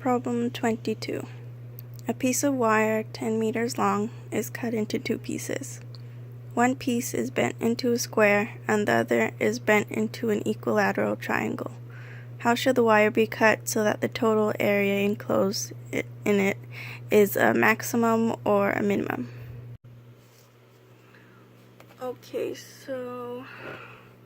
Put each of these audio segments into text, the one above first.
Problem 22. A piece of wire 10 meters long is cut into two pieces. One piece is bent into a square and the other is bent into an equilateral triangle. How should the wire be cut so that the total area enclosed in it is a maximum or a minimum? Okay, so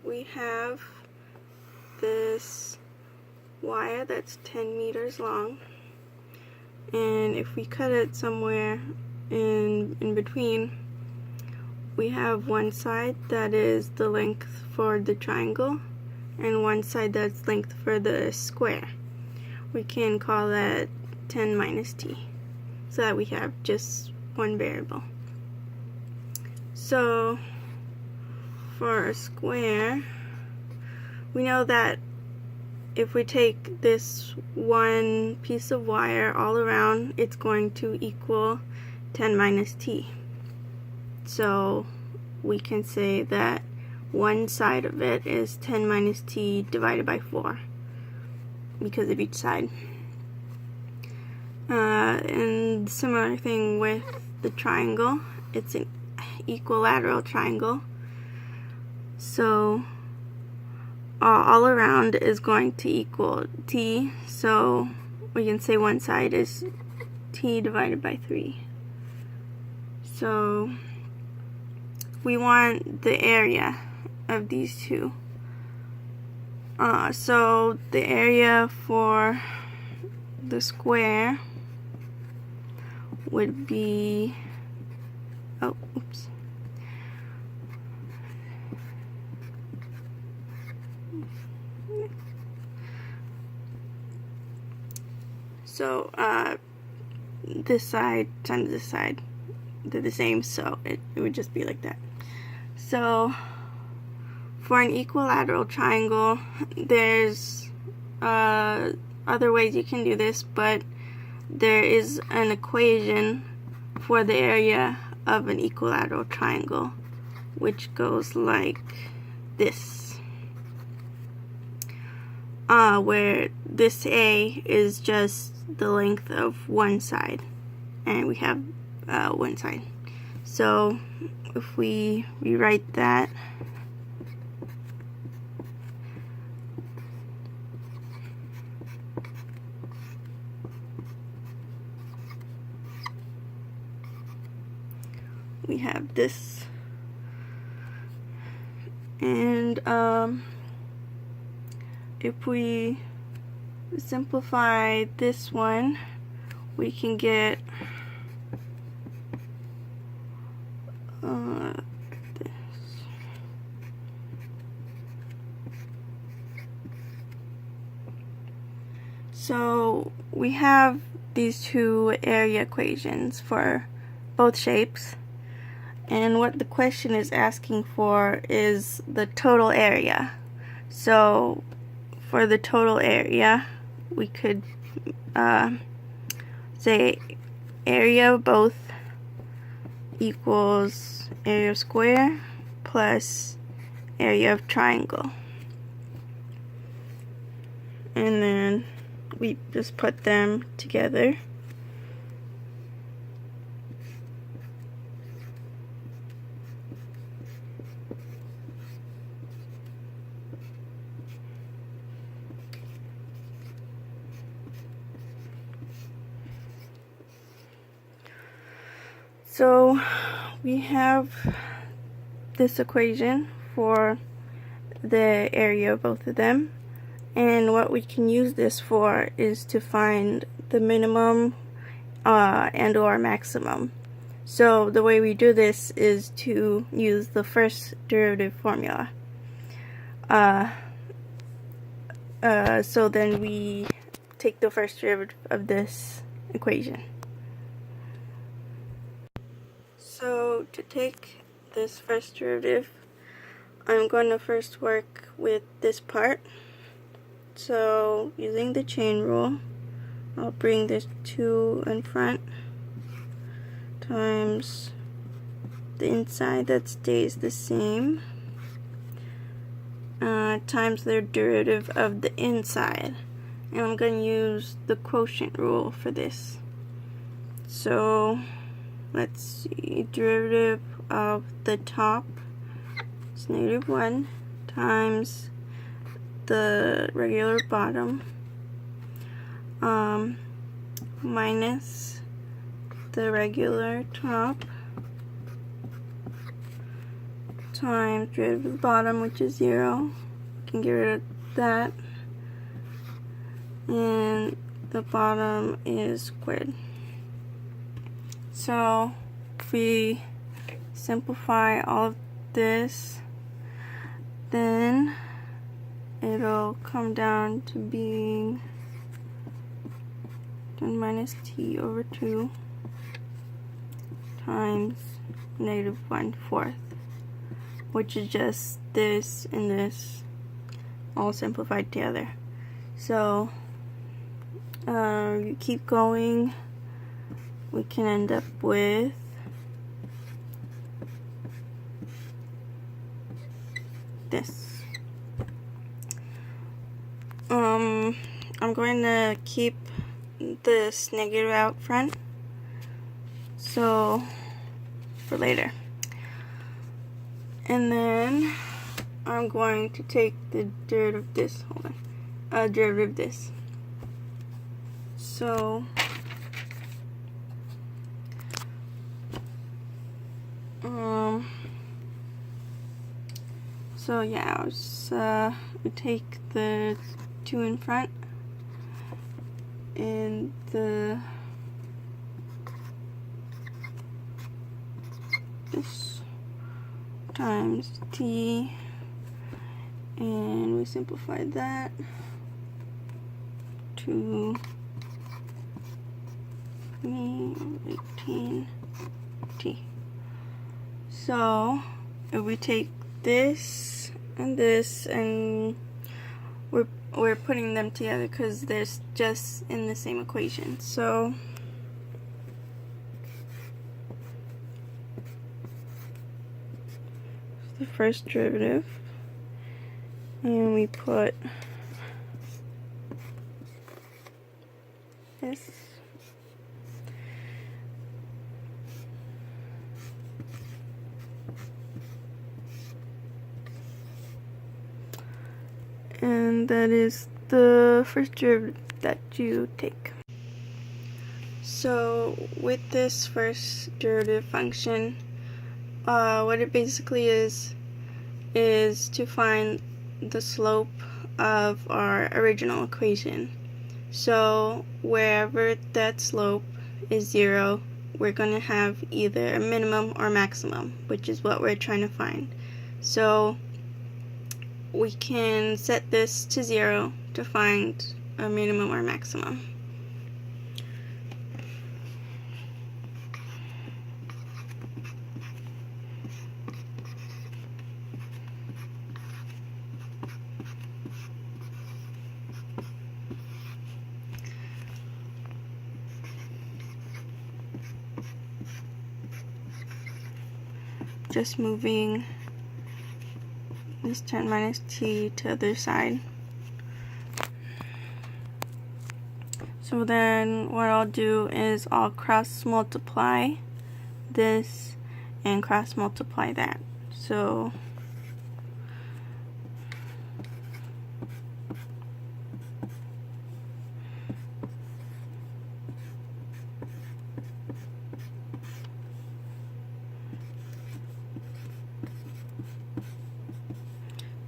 we have this wire that's 10 meters long, and if we cut it somewhere in between, we have one side that is the length for the triangle and one side that's length for the square. We can call that 10 minus t, so that we have just one variable. So for a square, we know that if we take this one piece of wire all around, it's going to equal 10 minus t. So we can say that one side of it is 10 minus t divided by 4 because of each side. And similar thing with the triangle. It's an equilateral triangle. So all around is going to equal t, so we can say one side is t divided by 3. So we want the area of these two. So the area for the square would be, So this side times this side, they're the same, so it would just be like that. So for an equilateral triangle, there's other ways you can do this, but there is an equation for the area of an equilateral triangle, which goes like this. Where this A is just the length of one side, and we have one side. So if we rewrite that, we have this, and if we simplify this one, we can get this. So we have these two area equations for both shapes, and what the question is asking for is the total area. So for the total area, we could say area of both equals area of square plus area of triangle. And then we just put them together. So we have this equation for the area of both of them, and what we can use this for is to find the minimum and or maximum. So the way we do this is to use the first derivative formula. So then we take the first derivative of this equation. So to take this first derivative, I'm going to first work with this part. So using the chain rule, I'll bring this 2 in front times the inside that stays the same times the derivative of the inside. and I'm going to use the quotient rule for this. So let's see, derivative of the top is -1 times the regular bottom minus the regular top times derivative of the bottom, which is 0. You can get rid of that, and the bottom is squared. So if we simplify all of this, then it'll come down to being 10 minus t over 2 times -1/4, which is just this and this all simplified together. So you keep going, we can end up with this. I'm going to keep this negative out front, so for later. And then I'm going to take the derivative of this. Derivative of this. So yeah, we take the 2 in front and this times t, and we simplify that to 18t. So if we take this and this, and we're putting them together because they're just in the same equation. So the first derivative, and we put this, and that is the first derivative that you take. So with this first derivative function, what it basically is to find the slope of our original equation. So wherever that slope is 0, we're going to have either a minimum or maximum, which is what we're trying to find. So we can set this to 0 to find a minimum or maximum. Just moving this 10 minus t to the other side. So then what I'll do is I'll cross multiply this and cross multiply that. So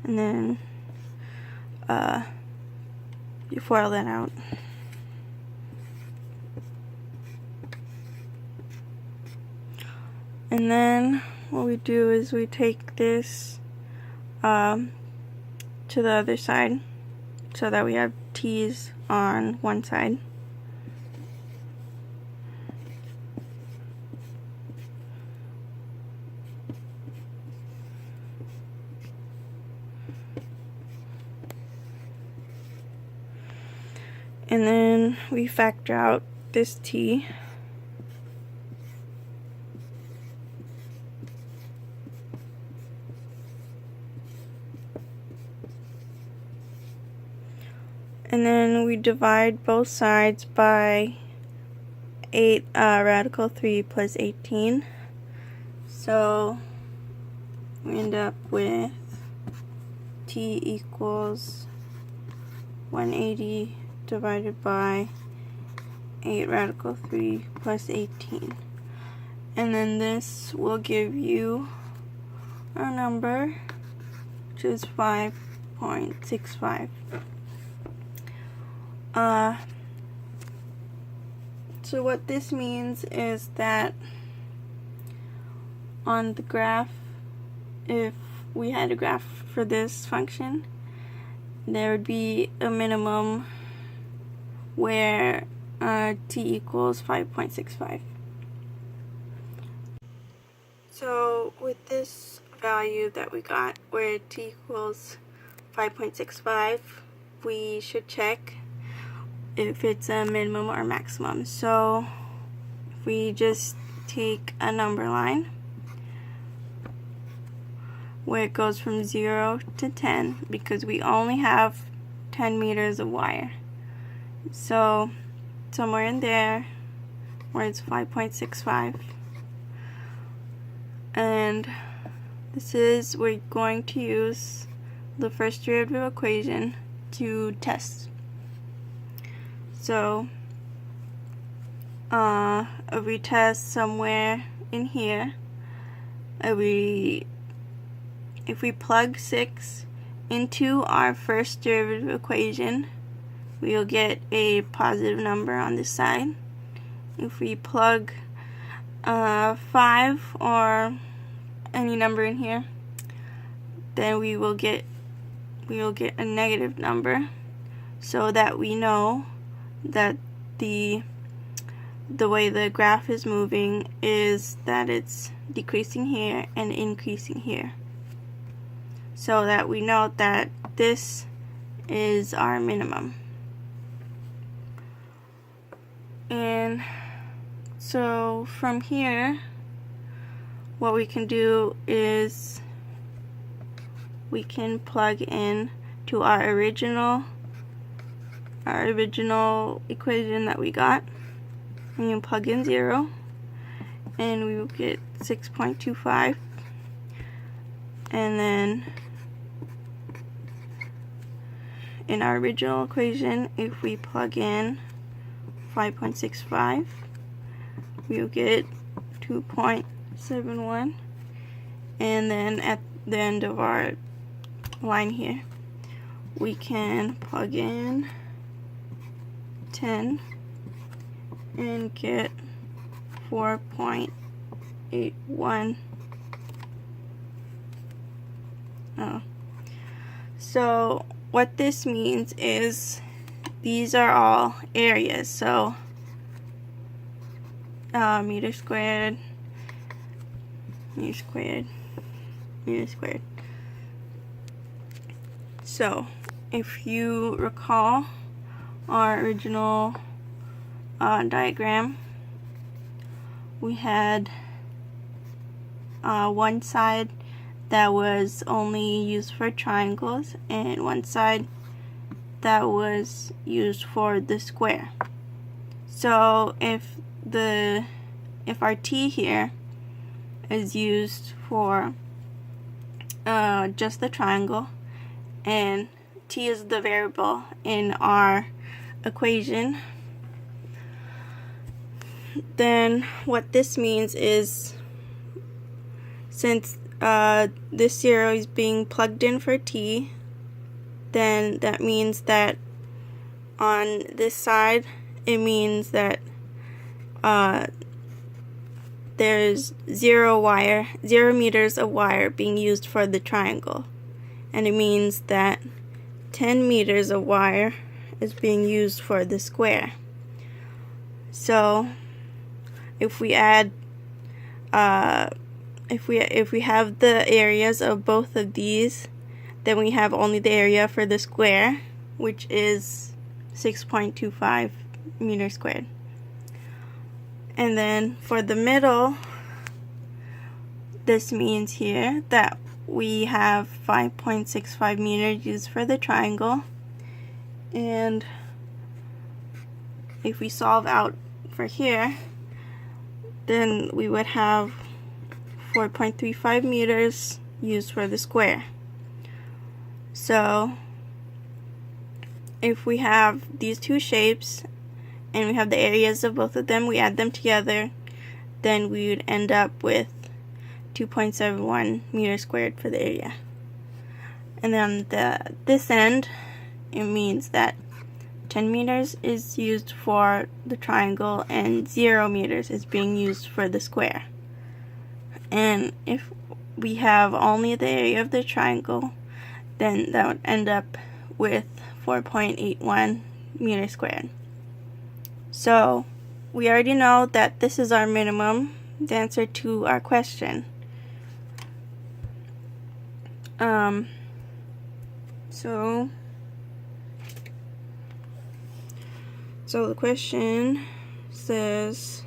and then you FOIL that out. And then what we do is we take this to the other side so that we have t's on one side. And then we factor out this t. and then we divide both sides by 8 radical 3 plus 18. So we end up with t equals 180 divided by 8 radical 3 plus 18. And then this will give you our number, which is 5.65. So what this means is that on the graph, if we had a graph for this function, there would be a minimum where t equals 5.65. So with this value that we got, where t equals 5.65, we should check if it's a minimum or maximum. So if we just take a number line where it goes from 0 to 10, because we only have 10 meters of wire. So somewhere in there where it's 5.65, and this is, we're going to use the first derivative equation to test. So if we test somewhere in here, if we plug 6 into our first derivative equation, we'll get a positive number on this side. If we plug 5 or any number in here, then we will get a negative number, so that we know that the way the graph is moving is that it's decreasing here and increasing here, so that we know that this is our minimum. And so from here, what we can do is we can plug in to our original equation that we got. We can plug in 0, and we will get 6.25. And then in our original equation, if we plug in 5.65, we will get 2.71. And then at the end of our line here, we can plug in 10 and get 4.81. So what this means is these are all areas. So meter squared, meter squared, meter squared. So if you recall our original diagram, we had one side that was only used for triangles and one side that was used for the square. So if our t here is used for just the triangle, and t is the variable in our equation, then what this means is, since this 0 is being plugged in for t, then that means that on this side, it means that there's 0 meters of wire being used for the triangle, and it means that 10 meters of wire is being used for the square. So if we add if we have the areas of both of these, then we have only the area for the square, which is 6.25 meters squared. And then for the middle, this means here that we have 5.65 meters used for the triangle, And if we solve out for here, then we would have 4.35 meters used for the square. So if we have these two shapes and we have the areas of both of them, we add them together, then we would end up with 2.71 meters squared for the area. And then this end, it means that 10 meters is used for the triangle and 0 meters is being used for the square. And if we have only the area of the triangle, then that would end up with 4.81 meters squared. So we already know that this is our minimum, the answer to our question. So the question says,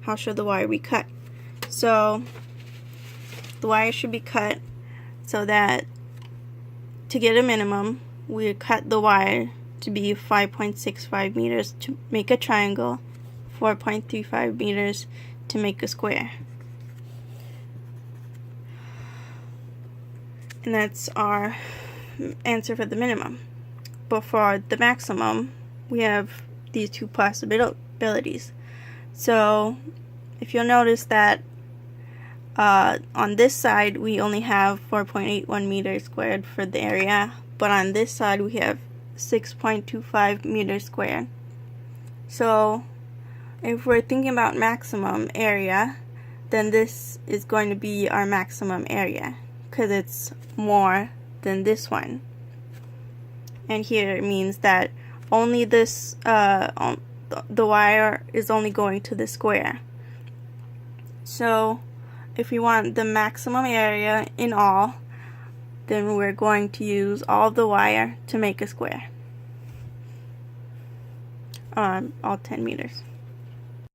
how should the wire be cut? So the wire should be cut so that to get a minimum, we cut the wire to be 5.65 meters to make a triangle, 4.35 meters to make a square. And that's our answer for the minimum. But for the maximum, we have these two possibilities. So if you'll notice that on this side we only have 4.81 meters squared for the area, but on this side we have 6.25 meters squared. So if we're thinking about maximum area, then this is going to be our maximum area because it's more than this one. And here it means that only this the wire is only going to the square. So if we want the maximum area in all, then we're going to use all the wire to make a square, all 10 meters.